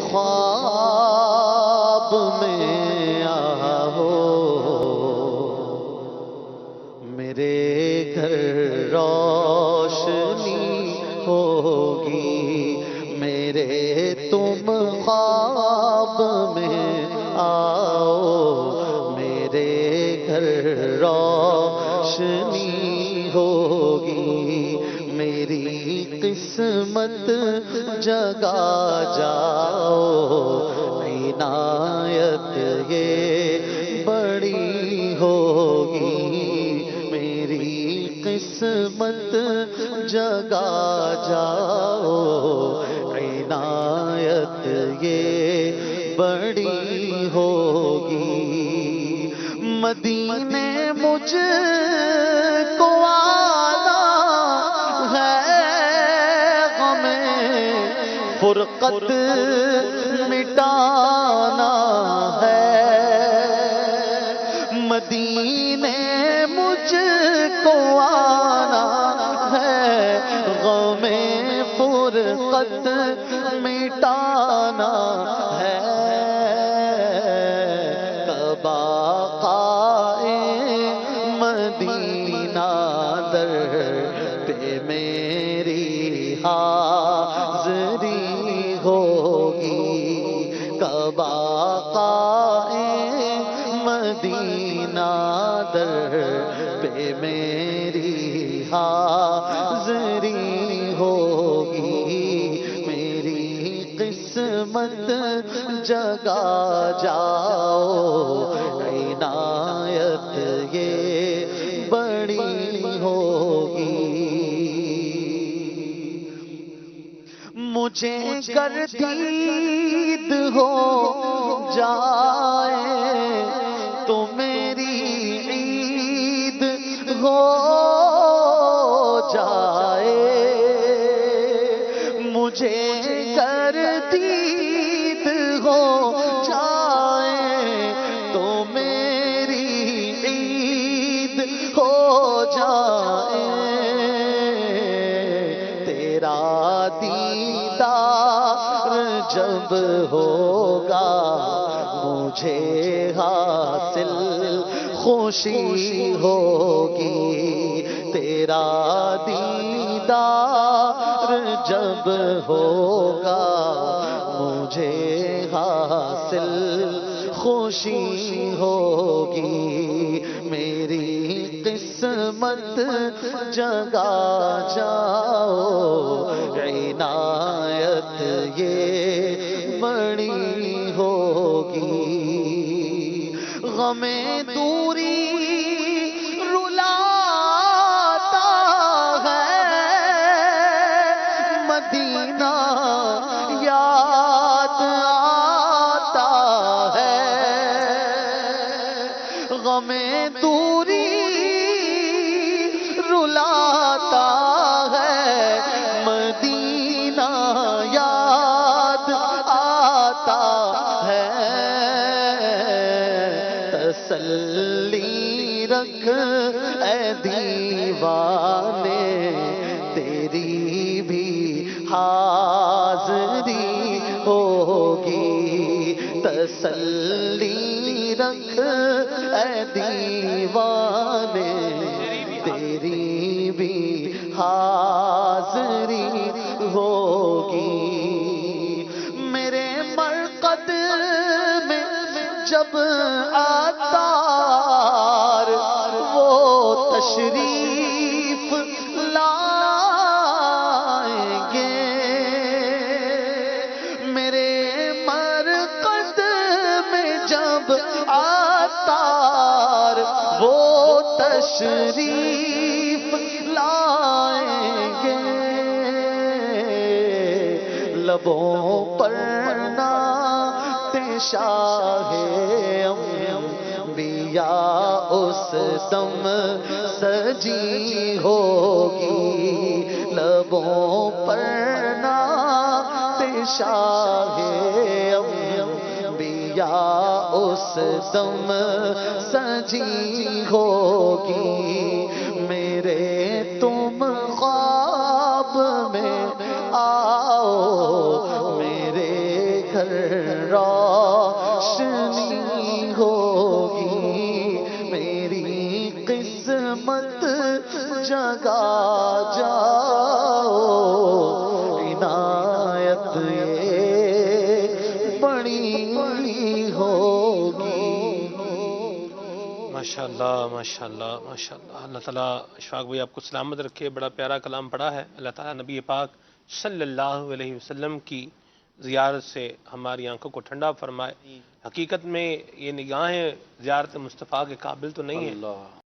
خواب میں آؤ، میرے گھر روشنی ہوگی، میرے تم خواب میں آؤ، میرے گھر روشنی ہوگی، میری قسمت جگا جاؤ، عنایت یہ بڑی ہوگی، میری قسمت جگا جاؤ، عنایت یہ بڑی ہوگی، مدینے مجھ کو آنا ہے، غم فرقت مٹانا ہے، مدینے مجھ کو آنا ہے، غم فرقت مٹانا ہے، کب آقائے مدینہ در پہ میری حاضری ہوگی، کب آقائے مدینہ در پہ میری حاضری ہوگی، میری قسمت جگا جاؤ، عنایت یہ بڑی ہوگی، مجھے گردید ہو جائے تو میری عید ہو جائے، مجھے گردید ہو جائے تو میری عید ہو جائے، تیرا دیدار جب ہوگا مجھے حاصل خوشی ہوگی، تیرا دیدار جب ہوگا مجھے حاصل خوشی ہوگی، میری قسمت جگا جاؤ، عنایت یہ بڑی ہوگی، غم دوری رلاتا ہے، مدینہ یاد آتا ہے، غم دوری رلاتا ہے، مدینہ یاد آتا ہے، تسلی رکھ اے دیوانے، تیری بھی حاضری ہوگی، تسلی رکھ اے دیوانے، تیری بھی حاضری ہوگی، میرے مرقد میں جب عطار وہ تشریف لائیں گے، میرے مرقد میں جب عطار وہ تشریف لائیں گے، لبوں پر نعت شاہ انبیاء اس دم سجی ہوگی، لبوں پر نعت شاہ انبیاء اس دم سجی ہوگی، میرے تم خواب میں آؤ، میرے گھر روشنی ہوگی، میری قسمت جگا جاؤ، عنایت یہ بڑی ہوگی۔ ماشاءاللہ ماشاءاللہ ماشاءاللہ، اللہ تعالیٰ اشفاق بھائی آپ کو سلامت رکھے۔ بڑا پیارا کلام پڑھا ہے۔ اللہ تعالیٰ نبی پاک صلی اللہ علیہ وسلم کی زیارت سے ہماری آنکھوں کو ٹھنڈا فرمائے۔ حقیقت میں یہ نگاہیں زیارت مصطفیٰ کے قابل تو نہیں ہیں،